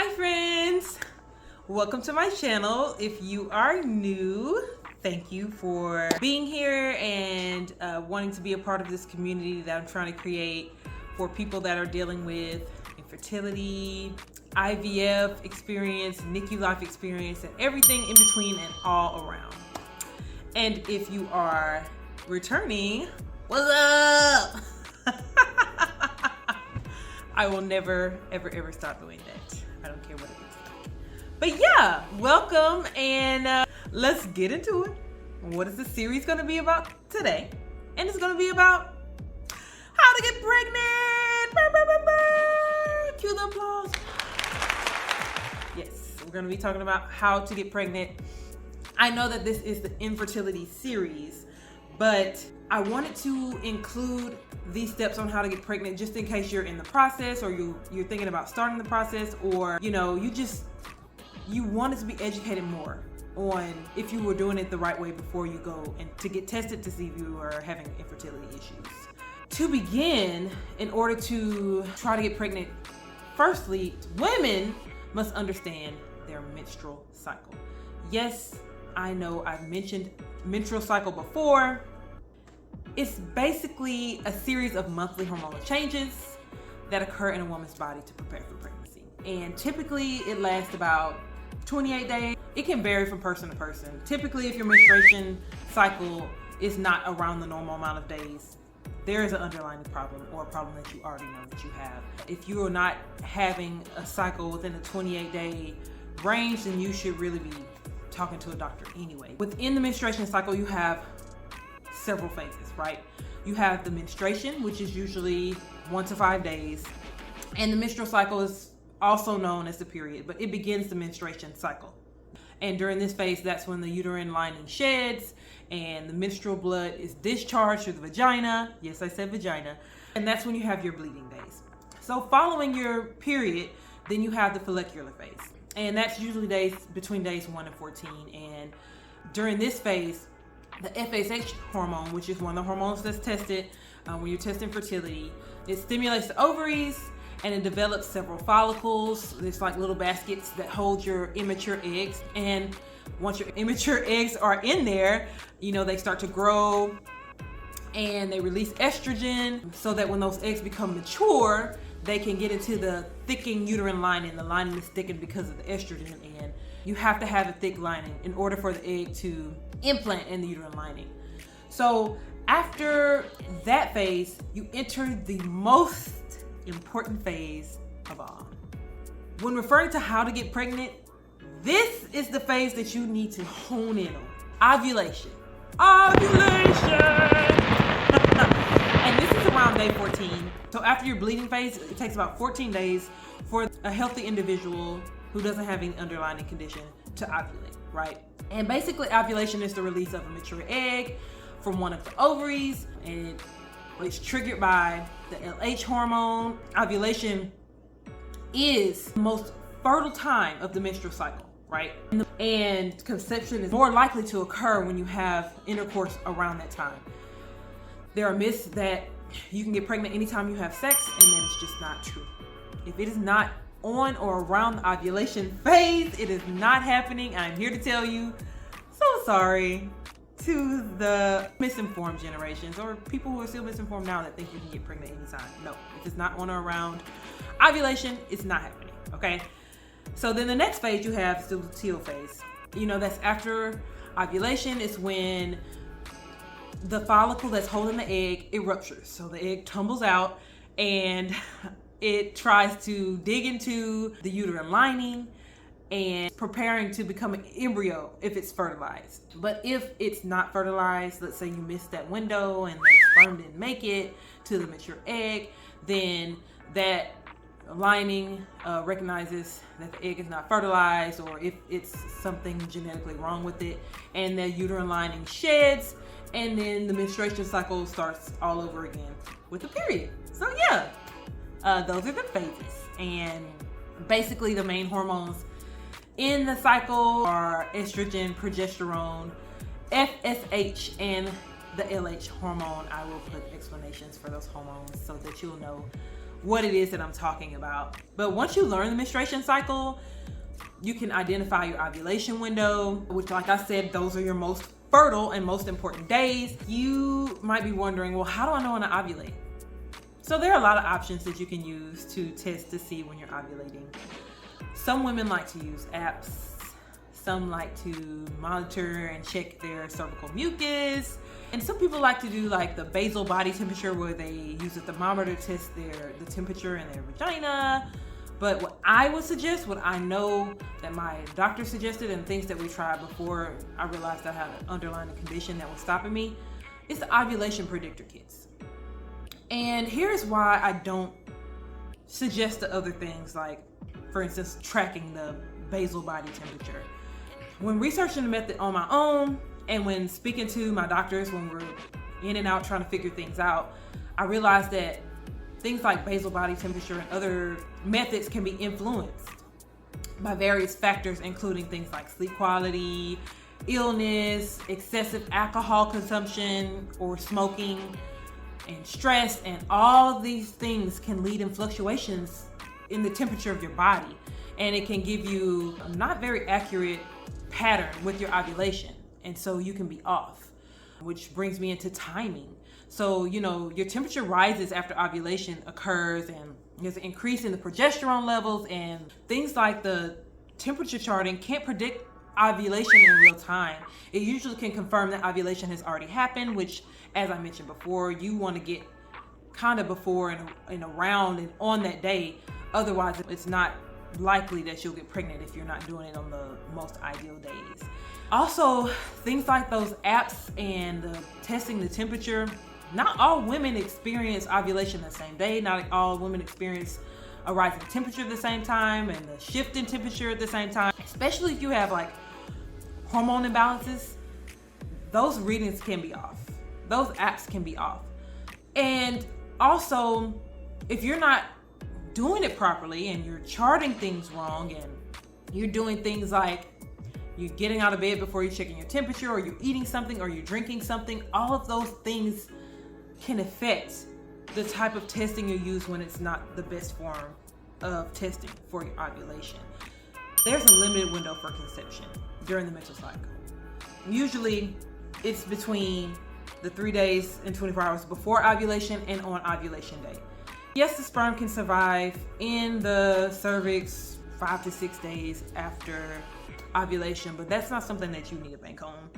Hi friends, welcome to my channel. If you are new, thank you for being here and wanting to be a part of this community that I'm trying to create for people that are dealing with infertility, IVF experience, NICU life experience, and everything in between and all around. And if you are returning, what's up? I will never, ever stop doing that. I don't care what it looks like. But yeah, welcome and let's get into it. What is the series going to be about today? And it's going to be about how to get pregnant. Cue the applause. Yes, we're going to be talking about how to get pregnant. I know that this is the infertility series, but I wanted to include these steps on how to get pregnant just in case you're in the process or you're thinking about starting the process, or you wanted to be educated more on if you were doing it the right way before you go and to get tested to see if you are having infertility issues. To begin, in order to try to get pregnant, firstly, women must understand their menstrual cycle. Yes, I know I've mentioned menstrual cycle before. It's basically a series of monthly hormonal changes that occur in a woman's body to prepare for pregnancy. And typically it lasts about 28 days. It can vary from person to person. Typically, if your menstruation cycle is not around the normal amount of days, there is an underlying problem or a problem that you already know that you have. If you are not having a cycle within the 28-day range, then you should really be talking to a doctor anyway. Within the menstruation cycle, you have several phases, right? You have the menstruation, which is usually 1 to 5 days, and the menstrual cycle is also known as the period, but it begins the menstruation cycle. And during this phase, that's when the uterine lining sheds and the menstrual blood is discharged through the vagina. Yes, I said vagina. And that's when you have your bleeding days. So following your period, then you have the follicular phase. And that's usually between days 1 and 14. And during this phase, the FSH hormone, which is one of the hormones that's tested when you're testing fertility, it stimulates the ovaries and it develops several follicles. It's like little baskets that hold your immature eggs. And once your immature eggs are in there, they start to grow and they release estrogen so that when those eggs become mature, they can get into the thickened uterine lining. The lining is thickened because of the estrogen, and you have to have a thick lining in order for the egg to implant in the uterine lining. So after that phase, you enter the most important phase of all. When referring to how to get pregnant, this is the phase that you need to hone in on. Ovulation. And this is around day 14. So after your bleeding phase, it takes about 14 days for a healthy individual who doesn't have any underlying condition to ovulate, right? And basically ovulation is the release of a mature egg from one of the ovaries, and it's triggered by the LH hormone. Ovulation is the most fertile time of the menstrual cycle, right? And conception is more likely to occur when you have intercourse around that time. There are myths that you can get pregnant anytime you have sex, and that is just not true. If it is not on or around the ovulation phase, it is not happening. I'm here to tell you, so sorry to the misinformed generations or people who are still misinformed now that think you can get pregnant anytime. No, if it's not on or around ovulation, it's not happening, okay? So then the next phase you have is the luteal phase. That's after ovulation. It's when the follicle that's holding the egg, it ruptures. So the egg tumbles out and it tries to dig into the uterine lining and preparing to become an embryo if it's fertilized. But if it's not fertilized, let's say you missed that window and the sperm didn't make it to the mature egg, then that lining recognizes that the egg is not fertilized, or if it's something genetically wrong with it, and the uterine lining sheds, and then the menstruation cycle starts all over again with the period. So yeah, those are the phases. And basically the main hormones in the cycle are estrogen, progesterone, FSH, and the LH hormone. I will put explanations for those hormones so that you'll know what it is that I'm talking about. But once you learn the menstruation cycle, you can identify your ovulation window, which, like I said, those are your most fertile and most important days. You might be wondering, well, how do I know when to ovulate? So there are a lot of options that you can use to test to see when you're ovulating. Some women like to use apps. Some like to monitor and check their cervical mucus. And some people like to do like the basal body temperature, where they use a thermometer to test the temperature in their vagina. But what I would suggest, what I know that my doctor suggested and things that we tried before I realized I had an underlying condition that was stopping me, is the ovulation predictor kits. And here's why I don't suggest the other things, like, for instance, tracking the basal body temperature. When researching the method on my own, and when speaking to my doctors, when we're in and out trying to figure things out, I realized that things like basal body temperature and other methods can be influenced by various factors, including things like sleep quality, illness, excessive alcohol consumption or smoking, and stress. And all of these things can lead in fluctuations in the temperature of your body. And it can give you a not very accurate pattern with your ovulation. And so you can be off, which brings me into timing. So, your temperature rises after ovulation occurs, and there's an increase in the progesterone levels, and things like the temperature charting can't predict ovulation in real time. It usually can confirm that ovulation has already happened, which, as I mentioned before, you want to get kind of before and around and on that day. Otherwise, it's not likely that you'll get pregnant if you're not doing it on the most ideal days. Also, things like those apps and testing the temperature, not all women experience ovulation the same day. Not all women experience a rise in temperature at the same time and the shift in temperature at the same time, especially if you have like hormone imbalances. Those readings can be off. Those apps can be off. And also, if you're not doing it properly and you're charting things wrong, and you're doing things like you're getting out of bed before you're checking your temperature, or you're eating something, or you're drinking something, all of those things can affect the type of testing you use when it's not the best form of testing for your ovulation. There's a limited window for conception during the menstrual cycle. Usually it's between the 3 days and 24 hours before ovulation and on ovulation day. Yes, the sperm can survive in the cervix 5 to 6 days after ovulation, but that's not something that you need to bank on.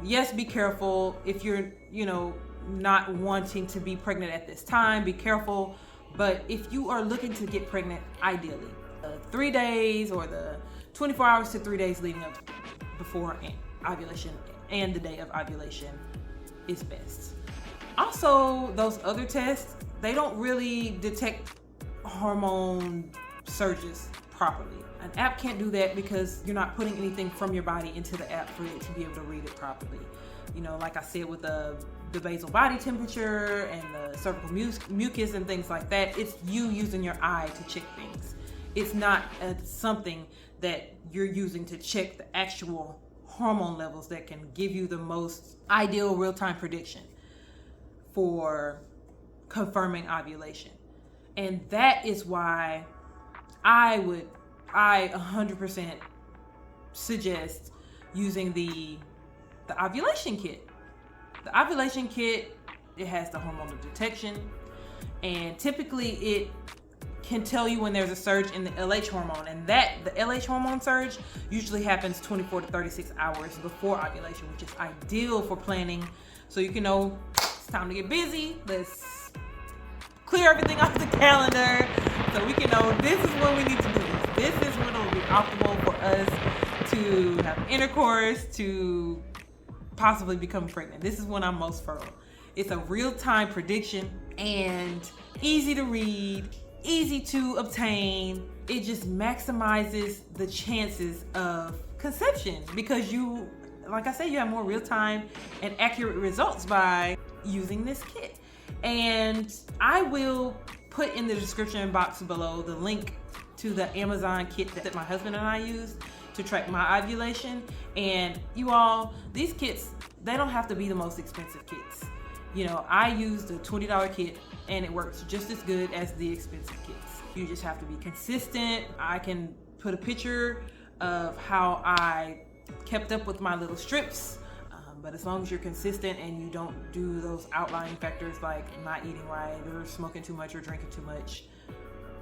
Yes, be careful if you're, not wanting to be pregnant at this time, be careful. But if you are looking to get pregnant, ideally, the 3 days or the 24 hours to 3 days leading up before ovulation and the day of ovulation is best. Also, those other tests, they don't really detect hormone surges properly. An app can't do that because you're not putting anything from your body into the app for it to be able to read it properly. Like I said, with the basal body temperature and the cervical mucus and things like that, it's you using your eye to check things. It's not something that you're using to check the actual hormone levels that can give you the most ideal real-time prediction for confirming ovulation. And that is why I 100% suggest using the ovulation kit. The ovulation kit, it has the hormonal detection, and typically it can tell you when there's a surge in the LH hormone, and the LH hormone surge usually happens 24 to 36 hours before ovulation, which is ideal for planning. So you can know it's time to get busy. Let's clear everything off the calendar so we can know this is when we need to do this. This is when it will be optimal for us to have intercourse, to possibly become pregnant. This is when I'm most fertile. It's a real-time prediction and easy to read, easy to obtain. It just maximizes the chances of conception because you, like I said, you have more real-time and accurate results by using this kit. And I will put in the description box below the link to the Amazon kit that my husband and I used to track my ovulation. And you all, these kits, they don't have to be the most expensive kits. I used a $20 kit and it works just as good as the expensive kits. You just have to be consistent. I can put a picture of how I kept up with my little strips, but as long as you're consistent and you don't do those outlying factors like not eating right or smoking too much or drinking too much,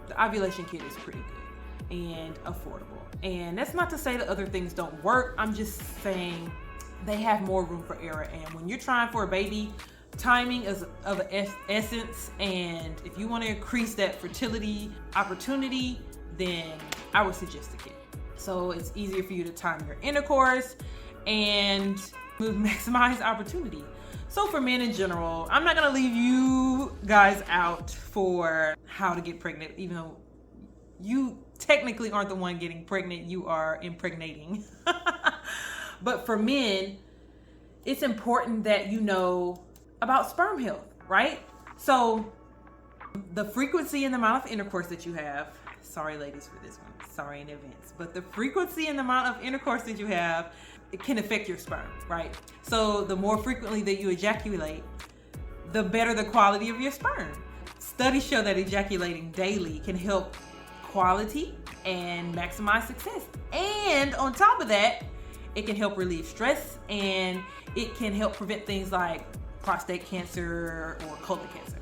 the ovulation kit is pretty good and affordable. And that's not to say that other things don't work. I'm just saying they have more room for error. And when you're trying for a baby, timing is of the essence. And if you want to increase that fertility opportunity, then I would suggest a kit. So it's easier for you to time your intercourse and maximize opportunity. So for men in general, I'm not gonna leave you guys out for how to get pregnant, even though you technically aren't the one getting pregnant, you are impregnating. But for men, it's important that you know about sperm health, right? So the frequency and the amount of intercourse that you have, sorry ladies for this one, sorry in advance, but the frequency and the amount of intercourse that you have, it can affect your sperm, right? So the more frequently that you ejaculate, the better the quality of your sperm. Studies show that ejaculating daily can help quality and maximize success. And on top of that, it can help relieve stress, and it can help prevent things like prostate cancer or colon cancer.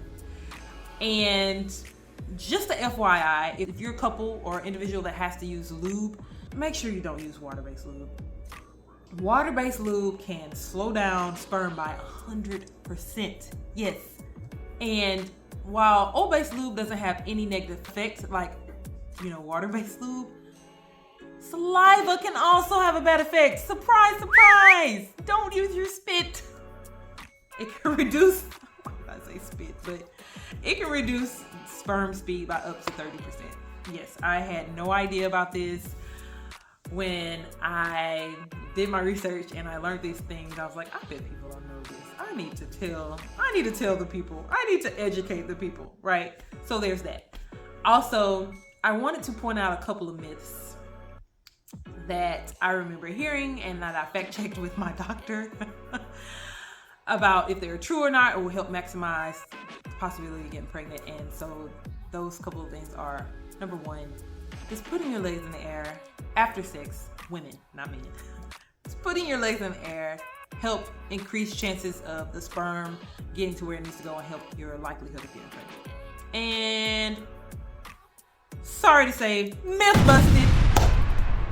And just a FYI, if you're a couple or individual that has to use lube, make sure you don't use water-based lube. Water-based lube can slow down sperm by 100%. Yes. And while oil-based lube doesn't have any negative effects, like, water-based lube, saliva can also have a bad effect. Surprise, surprise! Don't use your spit. It can reduce, I say spit, but it can reduce sperm speed by up to 30%. Yes, I had no idea about this. When I did my research and I learned these things, I was like, I bet people don't know this. I need to tell the people. I need to educate the people, right? So there's that. Also, I wanted to point out a couple of myths that I remember hearing and that I fact-checked with my doctor about if they're true or not, or will help maximize the possibility of getting pregnant. And so those couple of things are, number one, is putting your legs in the air after sex. Women, not men. Just putting your legs in the air help increase chances of the sperm getting to where it needs to go and help your likelihood of getting pregnant. And sorry to say, myth busted.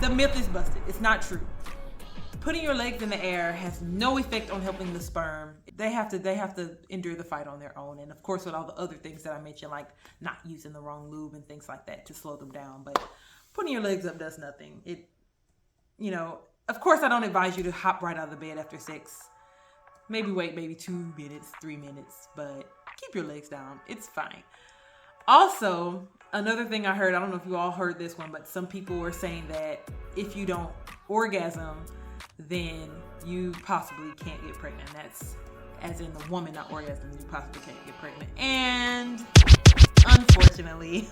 The myth is busted. It's not true. Putting your legs in the air has no effect on helping the sperm. They have to endure the fight on their own. And of course, with all the other things that I mentioned, like not using the wrong lube and things like that to slow them down. But putting your legs up does nothing. Of course, I don't advise you to hop right out of the bed after sex. Maybe wait 2 minutes, 3 minutes, but keep your legs down. It's fine. Also, another thing I heard, I don't know if you all heard this one, but some people were saying that if you don't orgasm, then you possibly can't get pregnant. That's as in the woman not orgasming, you possibly can't get pregnant. And unfortunately,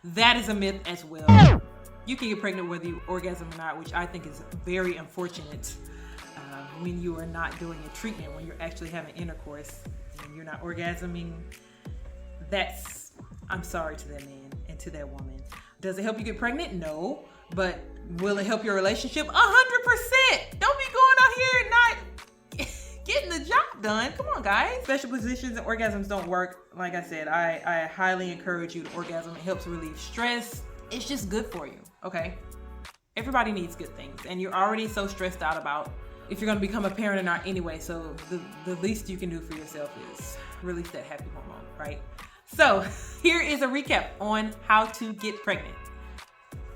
that is a myth as well. You can get pregnant whether you orgasm or not, which I think is very unfortunate when you are not doing a treatment, when you're actually having intercourse and you're not orgasming. I'm sorry to that man and to that woman. Does it help you get pregnant? No. But will it help your relationship? 100%. Don't be going out here and not getting the job done. Come on, guys. Special positions and orgasms don't work. Like I said, I highly encourage you to orgasm. It helps relieve stress. It's just good for you, okay? Everybody needs good things. And you're already so stressed out about if you're going to become a parent or not anyway. So the least you can do for yourself is release that happy hormone, right? So here is a recap on how to get pregnant.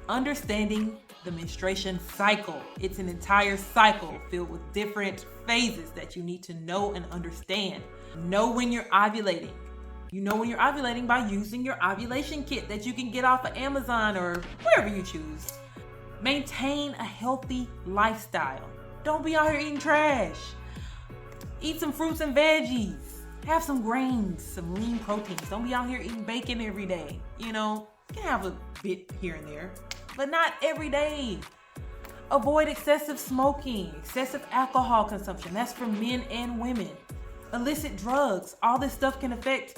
Understanding the menstruation cycle. It's an entire cycle filled with different phases that you need to know and understand. Know when you're ovulating. You know when you're ovulating by using your ovulation kit that you can get off of Amazon or wherever you choose. Maintain a healthy lifestyle. Don't be out here eating trash. Eat some fruits and veggies. Have some grains, some lean proteins. Don't be out here eating bacon every day. You can have a bit here and there, but not every day. Avoid excessive smoking, excessive alcohol consumption. That's for men and women. Illicit drugs. All this stuff can affect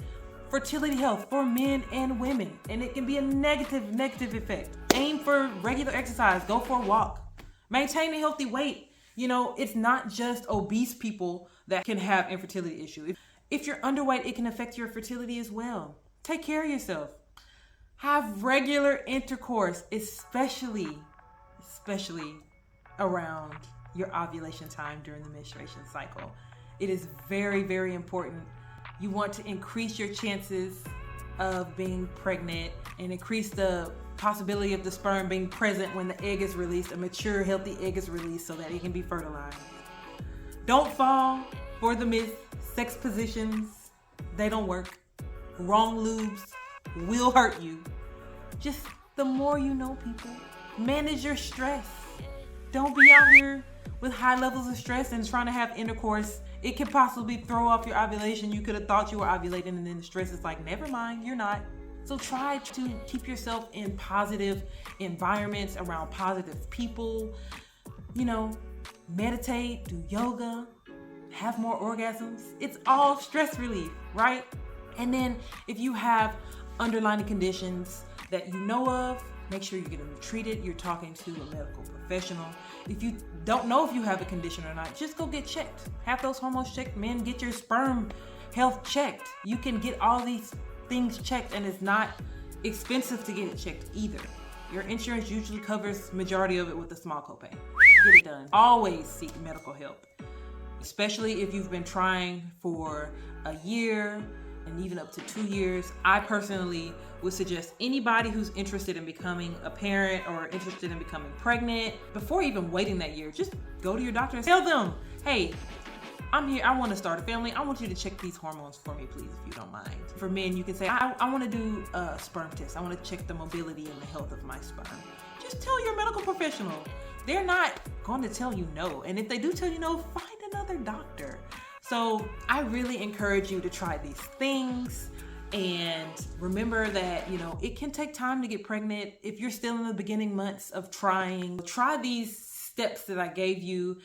fertility health for men and women, and it can be a negative effect. Aim for regular exercise, go for a walk, maintain a healthy weight. You know, it's not just obese people that can have infertility issues. If you're underweight, it can affect your fertility as well. Take care of yourself. Have regular intercourse, especially around your ovulation time during the menstruation cycle. It is very important. You want to increase your chances of being pregnant and increase the possibility of the sperm being present when the egg is released, a mature, healthy egg is released so that it can be fertilized. Don't fall for the myth. Sex positions, they don't work. Wrong lubes will hurt you. Just the more you know, people. Manage your stress. Don't be out here with high levels of stress and trying to have intercourse. It can possibly throw off your ovulation. You could have thought you were ovulating and then the stress is like, never mind, you're not. So try to keep yourself in positive environments, around positive people. You know, meditate, do yoga, have more orgasms. It's all stress relief, right? And then if you have underlying conditions that you know of, make sure you're getting them treated. You're talking to a medical professional. If you don't know if you have a condition or not, just go get checked. Have those hormones checked. Men, get your sperm health checked. You can get all these things checked, and it's not expensive to get it checked either. Your insurance usually covers majority of it with a small copay. Get it done. Always seek medical help, especially if you've been trying for a year and even up to 2 years. I personally would suggest anybody who's interested in becoming a parent or interested in becoming pregnant, before even waiting that year, just go to your doctor and tell them, hey, I'm here, I want to start a family. I want you to check these hormones for me, please, if you don't mind. For men, you can say, I want to do a sperm test. I want to check the mobility and the health of my sperm. Just tell your medical professional. They're not going to tell you no. And if they do tell you no, find another doctor. So I really encourage you to try these things. And remember that, you know, it can take time to get pregnant. If you're still in the beginning months of trying, try these steps that I gave you.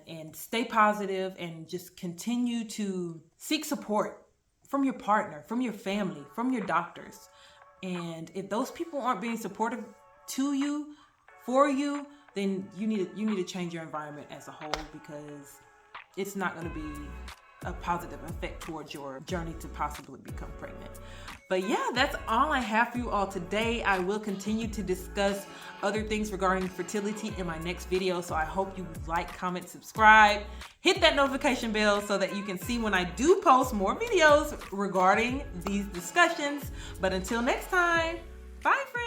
And stay positive and just continue to seek support from your partner, from your family, from your doctors. And if those people aren't being supportive to you, for you, then you need to change your environment as a whole, because it's not going to be a positive effect towards your journey to possibly become pregnant. But yeah, that's all I have for you all today. I will continue to discuss other things regarding fertility in my next video. So I hope you like, comment, subscribe, hit that notification bell so that you can see when I do post more videos regarding these discussions. But until next time, bye friends.